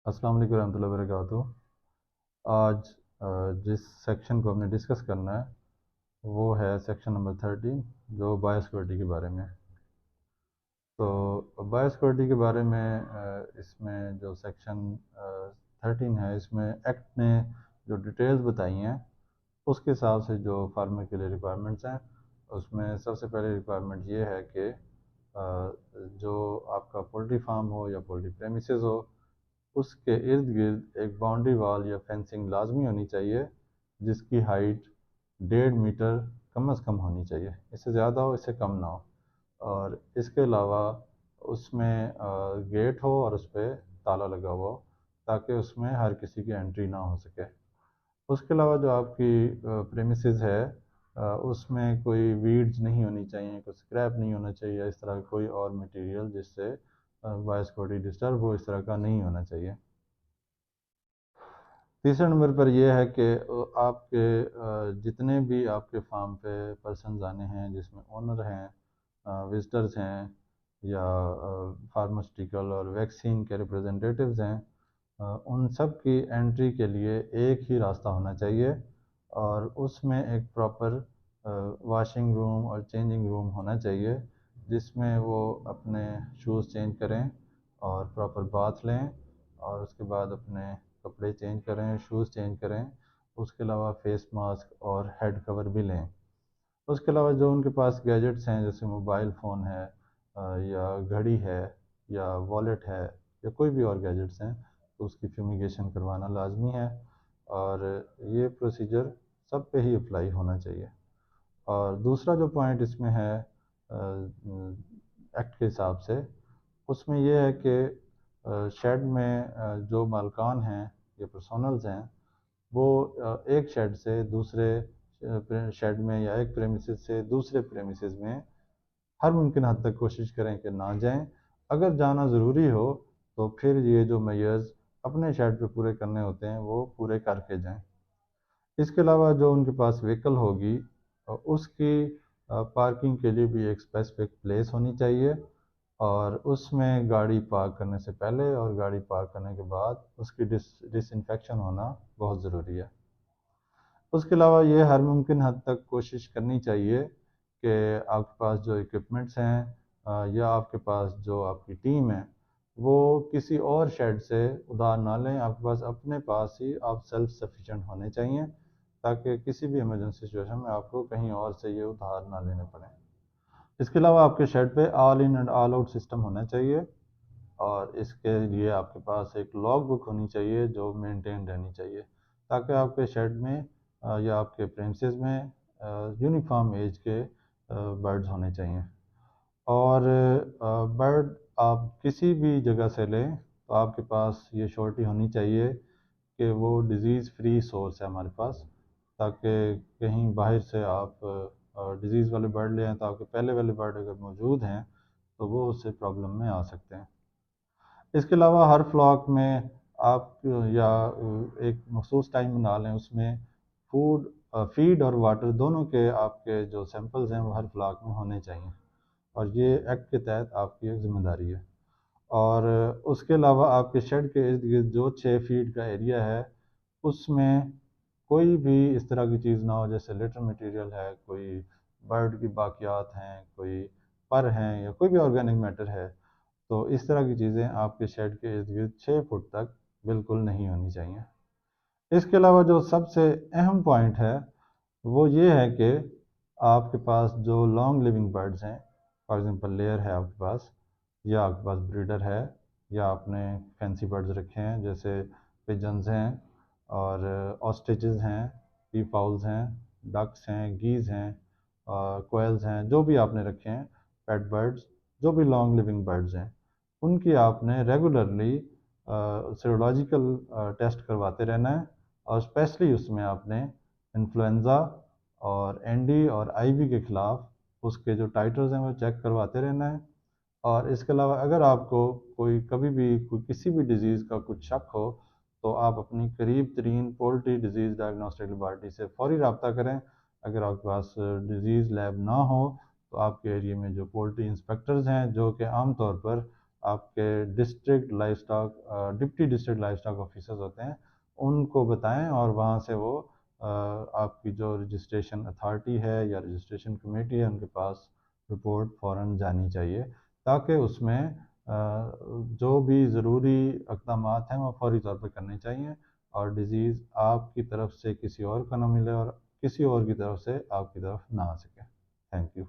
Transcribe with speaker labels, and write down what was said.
Speaker 1: अस्सलाम वालेकुम रहमतुल्लाहि वबरकातुहू। आज जिस सेक्शन को हमने डिस्कस करना है वो है सेक्शन नंबर 13 जो बायोसिक्योरिटी के बारे में है। तो बायोसिक्योरिटी के बारे में इसमें जो सेक्शन 13 है इसमें एक्ट ने जो डिटेल्स बताई हैं उसके हिसाब से जो फार्मर के लिए रिक्वायरमेंट्स हैं उसमें सबसे पहले रिक्वायरमेंट ये है कि जो आपका पोल्ट्री फार्म हो या पोल्ट्री प्रेमिसेस हो उसके इर्द गिर्द एक बाउंड्री वॉल या फेंसिंग लाजमी होनी चाहिए जिसकी हाइट 1.5 मीटर कम अज़ कम होनी चाहिए। इससे ज़्यादा हो इससे कम ना हो। और इसके अलावा उसमें गेट हो और उस पर ताला लगा हुआ हो ताकि उसमें हर किसी की एंट्री ना हो सके। उसके अलावा जो आपकी प्रेमिसेस है उसमें कोई वीड्स नहीं होनी चाहिए, कोई स्क्रैप नहीं होना चाहिए, इस तरह का कोई और मटेरियल जिससे बायोसिक्योरिटी डिस्टर्ब हो, इस तरह का नहीं होना चाहिए। तीसरे नंबर पर यह है कि आपके जितने भी आपके फार्म पे पर्सनस आने हैं जिसमें ओनर हैं, विजिटर्स हैं या फार्मास्यूटिकल और वैक्सीन के रिप्रेजेंटेटिव्स हैं, उन सब की एंट्री के लिए एक ही रास्ता होना चाहिए और उसमें एक प्रॉपर वॉशिंग रूम और चेंजिंग रूम होना चाहिए जिसमें वो अपने शूज़ चेंज करें और प्रॉपर बाथ लें और उसके बाद अपने कपड़े चेंज करें, शूज़ चेंज करें। उसके अलावा फेस मास्क और हेड कवर भी लें। उसके अलावा जो उनके पास गैजेट्स हैं जैसे मोबाइल फ़ोन है या घड़ी है या वॉलेट है या कोई भी और गैजेट्स हैं तो उसकी फ्यूमिगेशन करवाना लाजमी है और ये प्रोसीजर सब पे ही अप्लाई होना चाहिए। और दूसरा जो पॉइंट इसमें है एक्ट के हिसाब से उसमें यह है कि शेड में जो मालकान हैं या पर्सनल्स हैं वो एक शेड से दूसरे शेड में या एक प्रेमिसेस से दूसरे प्रेमिसेस में हर मुमकिन हद तक कोशिश करें कि ना जाएं। अगर जाना ज़रूरी हो तो फिर ये जो मेजर्स अपने शेड पे पूरे करने होते हैं वो पूरे करके जाएं। इसके अलावा जो उनके पास व्हीकल होगी उसकी पार्किंग के लिए भी एक स्पेसिफिक प्लेस होनी चाहिए और उसमें गाड़ी पार्क करने से पहले और गाड़ी पार्क करने के बाद उसकी डिसइंफेक्शन होना बहुत ज़रूरी है। उसके अलावा ये हर मुमकिन हद तक कोशिश करनी चाहिए कि आपके पास जो इक्विपमेंट्स हैं या आपके पास जो आपकी टीम है वो किसी और शेड से उधार ना लें। आपके पास अपने पास ही आप सेल्फ सफिशिएंट होने चाहिए ताकि किसी भी इमरजेंसी सिचुएशन में आपको कहीं और से ये उधार ना लेने पड़े। इसके अलावा आपके शेड पे all in and all out system होना चाहिए और इसके लिए आपके पास एक लॉग बुक होनी चाहिए जो मेंटेन रहनी चाहिए ताकि आपके शेड में या आपके प्रेमिसेस में यूनिफॉर्म एज के बर्ड्स होने चाहिए। और बर्ड आप किसी भी जगह से लें तो आपके पास ये श्योरिटी होनी चाहिए कि वो डिज़ीज़ फ्री सोर्स है हमारे पास ताकि कहीं बाहर से आप डिज़ीज़ वाले बर्ड ले आएँ तो आपके पहले वाले बर्ड अगर मौजूद हैं तो वो उससे प्रॉब्लम में आ सकते हैं। इसके अलावा हर फ्लॉक में आप या एक मखसूस टाइम बना लें उसमें फूड फीड और वाटर दोनों के आपके जो सैंपल्स हैं वो हर फ्लॉक में होने चाहिए और ये एक्ट के तहत आपकी एक ज़िम्मेदारी है। और उसके अलावा आपके शेड के इर्द गिर्द जो 6 फीट का एरिया है उसमें कोई भी इस तरह की चीज़ ना हो जैसे लिटर मटेरियल है, कोई बर्ड की बाकियात हैं, कोई पर हैं या कोई भी ऑर्गेनिक मैटर है तो इस तरह की चीज़ें आपके शेड के इर्द गिर्द 6 फुट तक बिल्कुल नहीं होनी चाहिए। इसके अलावा जो सबसे अहम पॉइंट है वो ये है कि आपके पास जो लॉन्ग लिविंग बर्ड्स हैं, फॉर एग्जांपल लेयर है आपके पास या आपके पास ब्रीडर है या आपने फैंसी बर्ड्स रखे हैं जैसे पिजन्स हैं और ऑस्ट्रिचेस हैं, पी फाउल्स हैं, डक्स हैं, गीज़ हैं और कोयल्स हैं, जो भी आपने रखे हैं पेट बर्ड्स, जो भी लॉन्ग लिविंग बर्ड्स हैं उनकी आपने रेगुलरली सीरोलॉजिकल टेस्ट करवाते रहना है और स्पेशली उसमें आपने इन्फ्लुएंज़ा और एनडी और आईवी के ख़िलाफ़ उसके जो टाइटर्स हैं वो चेक करवाते रहना है। और इसके अलावा अगर आपको कोई कभी भी कोई किसी भी डिज़ीज़ का कुछ शक हो तो आप अपनी करीब तरीन पोल्ट्री डिज़ीज़ डायग्नोस्टिक लेबॉरेटरी से फ़ौरी रब्ता करें। अगर आपके पास डिज़ीज़ लैब ना हो तो आपके एरिया में जो पोल्ट्री इंस्पेक्टर्स हैं जो कि आम तौर पर آپ کے district life stock deputy district life stock officers ہوتے ہیں ان کو بتائیں، اور وہاں سے وہ آپ کی جو رجسٹریشن اتھارٹی ہے یا رجسٹریشن کمیٹی ہے ان کے پاس رپورٹ فوراً جانی چاہیے، تاکہ اس میں جو بھی ضروری اقدامات ہیں وہ فوری طور پہ کرنے چاہیے، اور ڈیزیز آپ کی طرف سے کسی اور کو نہ ملے اور کسی اور کی طرف سے آپ کی طرف نہ آ سکے۔ Thank you.